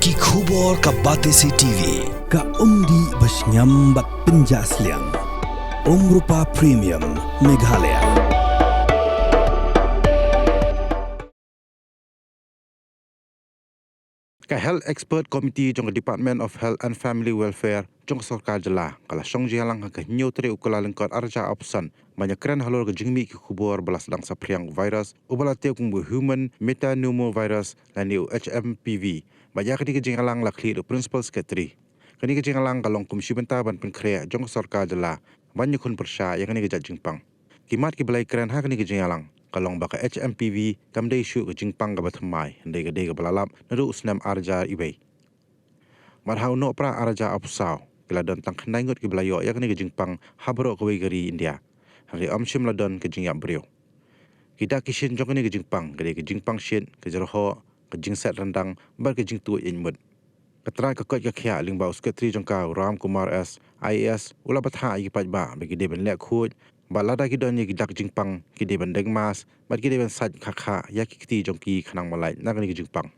Ki khubor ka Batesi TV. Ka umdi bas nyambat penjaslian. Rupa Premium Meghalaya. Ka Health Expert Committee trong Department of Health and Family Welfare trong Sarkar Jala kala song jialang ka nyotre ukula lengkot arja option banyak keren halor ka jingmi ki khubor balas dang sapriang virus ubala te kum human metapneumovirus lani HMPV banyak ka jingalang lakli the principal secretary kani ka jingalang kalong kum shibenta ban pen krea trong Sarkar Jala banyak kun persya yang kani ka jingpang kimat ki balai keren ha kani ka jingalang kalong baka HMPV kamdai syu ke jingpang ka batmai ndai ka dei ka balalap naru usnam arja ibai marhau no pra arja apsau kila don tang khnai ngot ki blayo yak ni ke jingpang habro ka gari India hari amshim ladon ke jingyap brio kita kishin jong ni ke jingpang ke jingpang shin ke jerho ke jingset rendang bar ke jingtu inmut katra ka kot ka khya lingba secretary jongka Ram Kumar S IAS ula batha yi pajba be ki deben lek khoj balada ki don ki dak jingpang ki deben deng mas bar ki deben saj khakha ya ki ti jongki khanang malai na ki jingpang